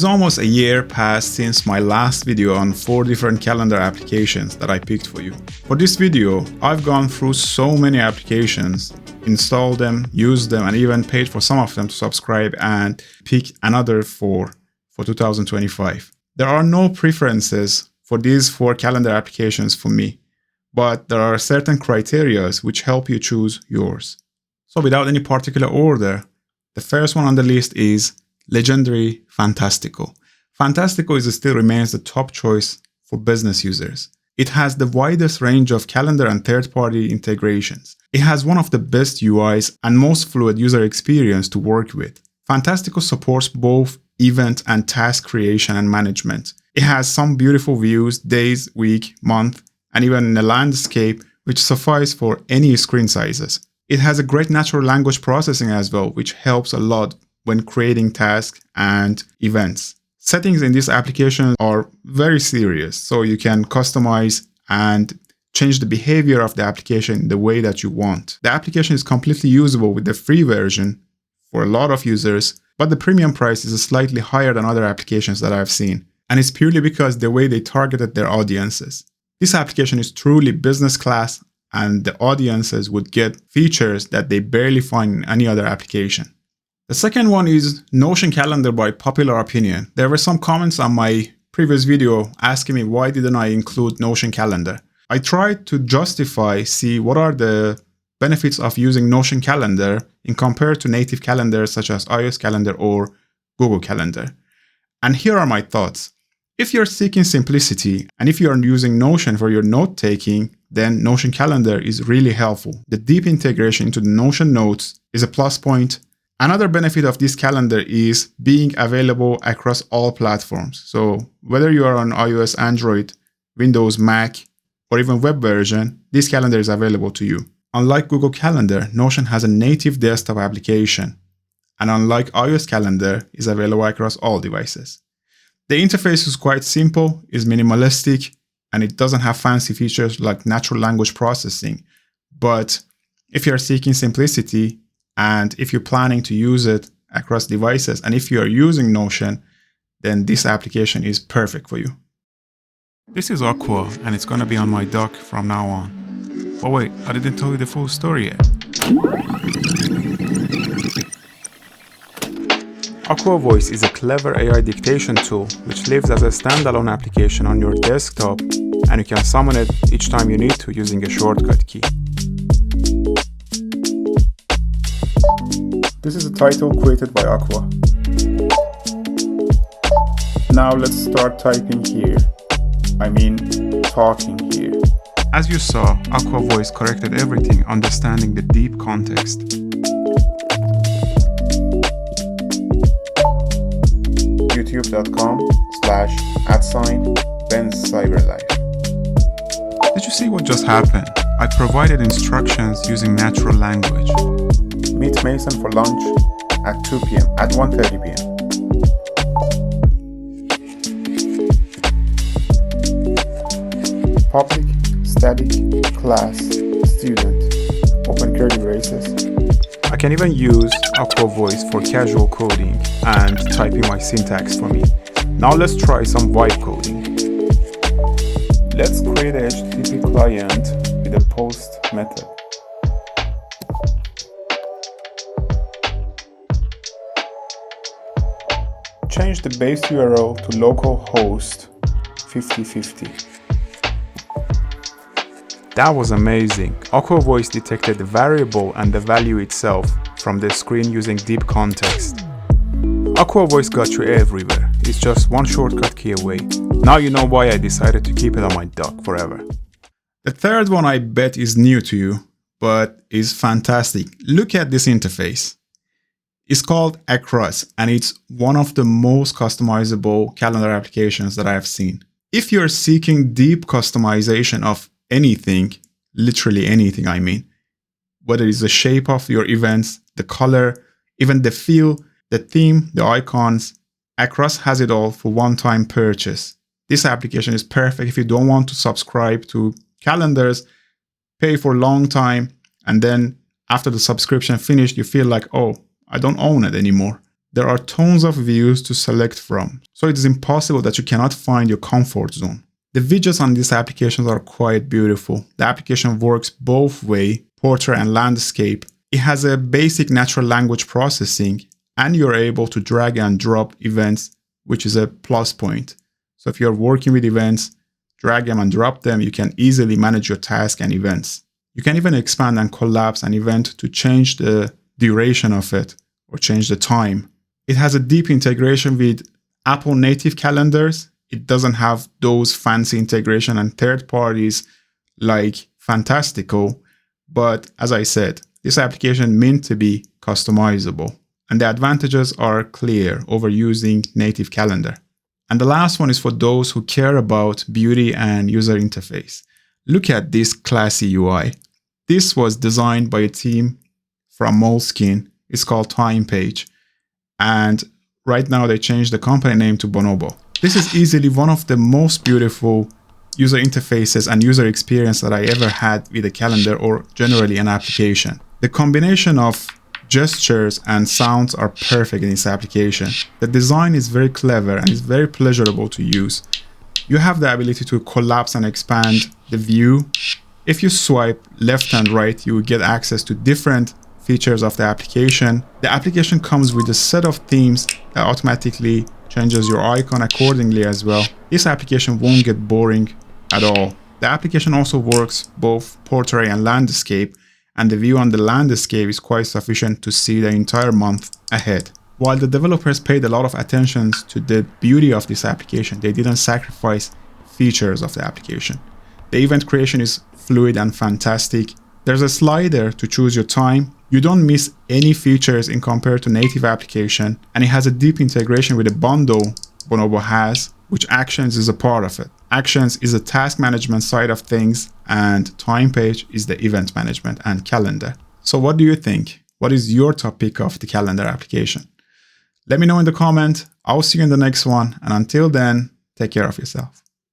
is almost a year past since my last video on 4 different calendar applications that I picked for you. For this video, I've gone through so many applications, installed them, used them, and even paid for some of them to subscribe and pick another 4 for 2025. There are no preferences for these 4 calendar applications for me, but there are certain criteria which help you choose yours. So without any particular order, the first one on the list is legendary Fantastical. Fantastical still remains the top choice for business users. It has the widest range of calendar and third-party integrations. It has one of the best UIs and most fluid user experience to work with. Fantastical supports both event and task creation and management. It has some beautiful views, days, week, month, and even a landscape which suffice for any screen sizes. It has a great natural language processing as well, which helps a lot when creating tasks and events. Settings in this application are very serious, so you can customize and change the behavior of the application the way that you want. The application is completely usable with the free version for a lot of users, but the premium price is slightly higher than other applications that I've seen, and it's purely because the way they targeted their audiences. This application is truly business class, and the audiences would get features that they barely find in any other application. The second one is Notion Calendar by popular opinion. There were some comments on my previous video asking me why didn't I include Notion Calendar. I tried to see what are the benefits of using Notion Calendar in compared to native calendars such as iOS Calendar or Google Calendar. And here are my thoughts. If you're seeking simplicity and if you are using Notion for your note-taking, then Notion Calendar is really helpful. The deep integration into the Notion notes is a plus point. Another benefit of this calendar is being available across all platforms. So whether you are on iOS, Android, Windows, Mac, or even web version, this calendar is available to you. Unlike Google Calendar, Notion has a native desktop application, and unlike iOS Calendar, is available across all devices. The interface is quite simple, is minimalistic, and it doesn't have fancy features like natural language processing. But if you're seeking simplicity, and if you're planning to use it across devices, and if you are using Notion, then this application is perfect for you. This is Aqua, and it's going to be on my dock from now on. Oh wait, I didn't tell you the full story yet. Aqua Voice is a clever AI dictation tool which lives as a standalone application on your desktop, and you can summon it each time you need to using a shortcut key. This is a title created by Aqua. Now let's start typing here. Talking here. As you saw, Aqua Voice corrected everything, understanding the deep context. youtube.com/@BenCyberLife. Did you see what just happened? I provided instructions using natural language. Meet Mason for lunch at 2 p.m. at 1:30 p.m. Public, static, class, student, open curly braces. I can even use Aqua Voice for casual coding and typing my syntax for me. Now let's try some vibe coding. Let's create a HTTP client with a post method. Change the base URL to localhost 5050. That was amazing. Aqua Voice detected the variable and the value itself from the screen using deep context. Aqua Voice got you everywhere. It's just one shortcut key away. Now you know why I decided to keep it on my dock forever. The third one I bet is new to you, but is fantastic. Look at this interface. It's called Across, and it's one of the most customizable calendar applications that I have seen. If you're seeking deep customization of anything, literally anything whether it's the shape of your events, the color, even the feel, the theme, the icons, Across has it all for one-time purchase. This application is perfect if you don't want to subscribe to calendars, pay for a long time, and then after the subscription finished, you feel like, oh, I don't own it anymore. There are tons of views to select from, so it is impossible that you cannot find your comfort zone. The widgets on these applications are quite beautiful. The application works both way, portrait and landscape. It has a basic natural language processing, and you're able to drag and drop events, which is a plus point. So if you're working with events, drag them and drop them, you can easily manage your task and events. You can even expand and collapse an event to change the duration of it or change the time. It has a deep integration with Apple native calendars. It doesn't have those fancy integration and third parties like Fantastical, but as I said, this application meant to be customizable, and the advantages are clear over using native calendar. And the last one is for those who care about beauty and user interface. Look at this classy UI. This was designed by a team from Moleskine. It's called TimePage. And right now they changed the company name to Bonobo. This is easily one of the most beautiful user interfaces and user experience that I ever had with a calendar or generally an application. The combination of gestures and sounds are perfect in this application. The design is very clever and is very pleasurable to use. You have the ability to collapse and expand the view. If you swipe left and right, you will get access to different features of the application. The application comes with a set of themes that automatically changes your icon accordingly as well. This application won't get boring at all. The application also works both portrait and landscape, and the view on the landscape is quite sufficient to see the entire month ahead. While the developers paid a lot of attention to the beauty of this application, they didn't sacrifice features of the application. The event creation is fluid and fantastic. There's a slider to choose your time. You don't miss any features in compared to native application, and it has a deep integration with a bundle Bonobo has, which Actions is a part of it. Actions is the task management side of things, and TimePage is the event management and calendar. So what do you think? What is your top pick of the calendar application? Let me know in the comment. I'll see you in the next one, and until then, take care of yourself.